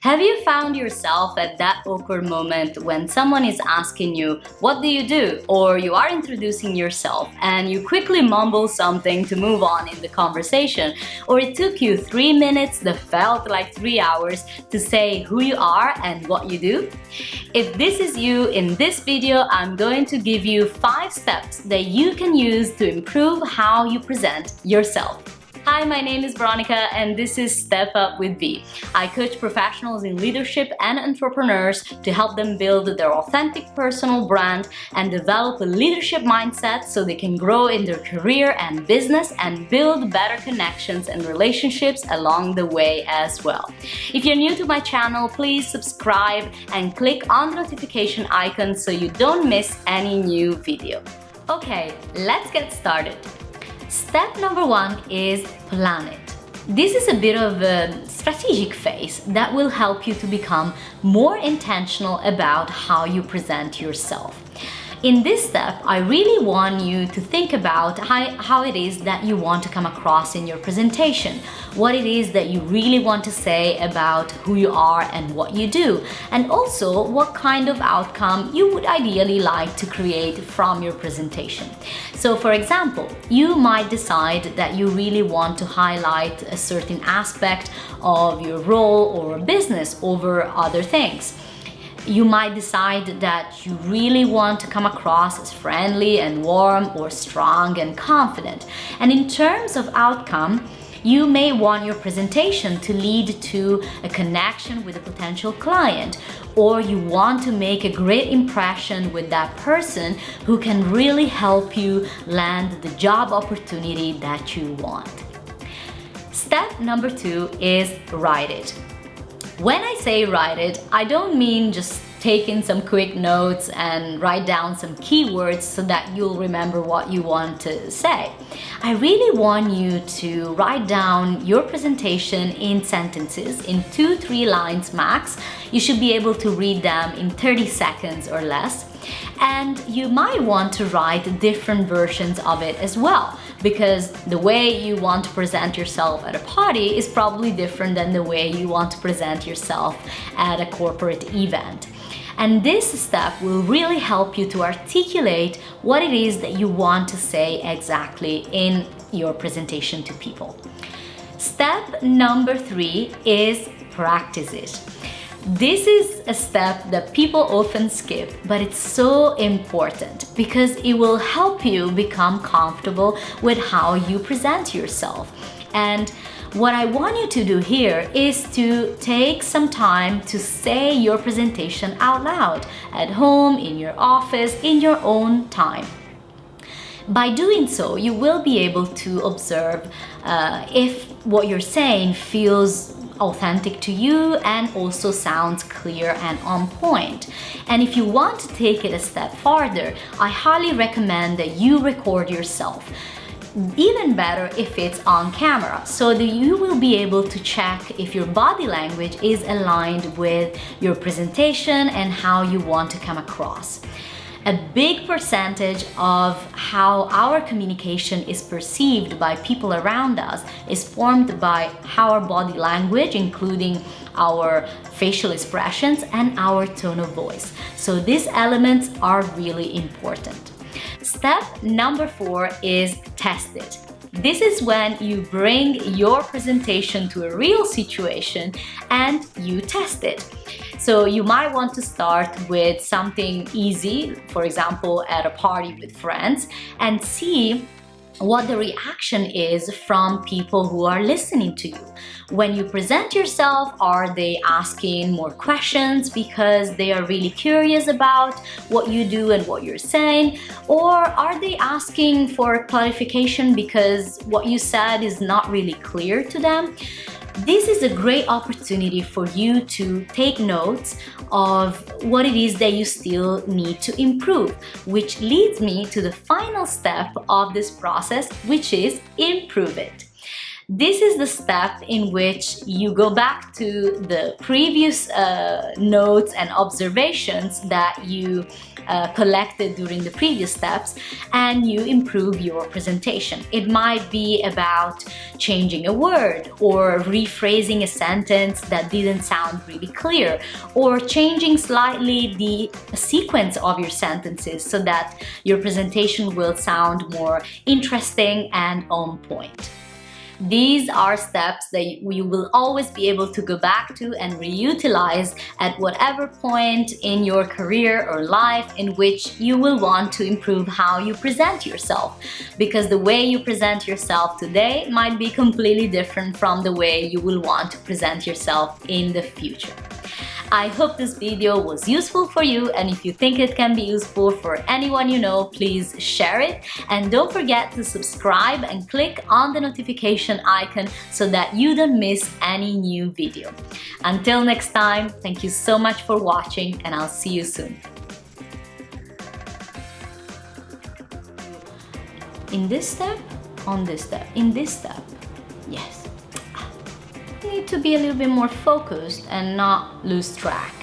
Have you found yourself at that awkward moment when someone is asking you, what do you do? Or you are introducing yourself and you quickly mumble something to move on in the conversation, or it took you 3 minutes that felt like 3 hours to say who you are and what you do? If this is you, in this video I'm going to give you 5 steps that you can use to improve how you present yourself. Hi, my name is Veronica and this is Step Up with V. I coach professionals in leadership and entrepreneurs to help them build their authentic personal brand and develop a leadership mindset so they can grow in their career and business and build better connections and relationships along the way as well. If you're new to my channel, please subscribe and click on the notification icon so you don't miss any new video. Okay, let's get started. Step number 1 is plan it. This is a bit of a strategic phase that will help you to become more intentional about how you present yourself. In this step, I really want you to think about how it is that you want to come across in your presentation, what it is that you really want to say about who you are and what you do, and also what kind of outcome you would ideally like to create from your presentation. So for example, you might decide that you really want to highlight a certain aspect of your role or business over other things. You might decide that you really want to come across as friendly and warm or strong and confident. And in terms of outcome, you may want your presentation to lead to a connection with a potential client, or you want to make a great impression with that person who can really help you land the job opportunity that you want. Step number 2 is write it. When I say write it, I don't mean just take in some quick notes and write down some keywords so that you'll remember what you want to say. I really want you to write down your presentation in sentences, in 2-3 lines max. You should be able to read them in 30 seconds or less. And you might want to write different versions of it as well, because the way you want to present yourself at a party is probably different than the way you want to present yourself at a corporate event. And this step will really help you to articulate what it is that you want to say exactly in your presentation to people. Step number 3 is practice it. This is a step that people often skip, but it's so important because it will help you become comfortable with how you present yourself. And what I want you to do here is to take some time to say your presentation out loud, at home, in your office, in your own time. By doing so, you will be able to observe if what you're saying feels authentic to you and also sounds clear and on point. And if you want to take it a step farther, I highly recommend that you record yourself. Even better if it's on camera, so that you will be able to check if your body language is aligned with your presentation and how you want to come across. A big percentage of how our communication is perceived by people around us is formed by how our body language, including our facial expressions and our tone of voice. So these elements are really important. Step number 4 is test it. This is when you bring your presentation to a real situation and you test it. So you might want to start with something easy, for example, at a party with friends, and see what the reaction is from people who are listening to you. When you present yourself, are they asking more questions because they are really curious about what you do and what you're saying? Or are they asking for clarification because what you said is not really clear to them? This is a great opportunity for you to take notes of what it is that you still need to improve, which leads me to the final step of this process, which is improve it. This is the step in which you go back to the previous notes and observations that you collected during the previous steps, and you improve your presentation. It might be about changing a word, or rephrasing a sentence that didn't sound really clear, or changing slightly the sequence of your sentences so that your presentation will sound more interesting and on point. These are steps that you will always be able to go back to and reutilize at whatever point in your career or life in which you will want to improve how you present yourself. Because the way you present yourself today might be completely different from the way you will want to present yourself in the future. I hope this video was useful for you, and if you think it can be useful for anyone you know, please share it. And don't forget to subscribe and click on the notification icon so that you don't miss any new video. Until next time, thank you so much for watching, and I'll see you soon. In this step, on this step, in this step, yes. Need to be a little bit more focused and not lose track.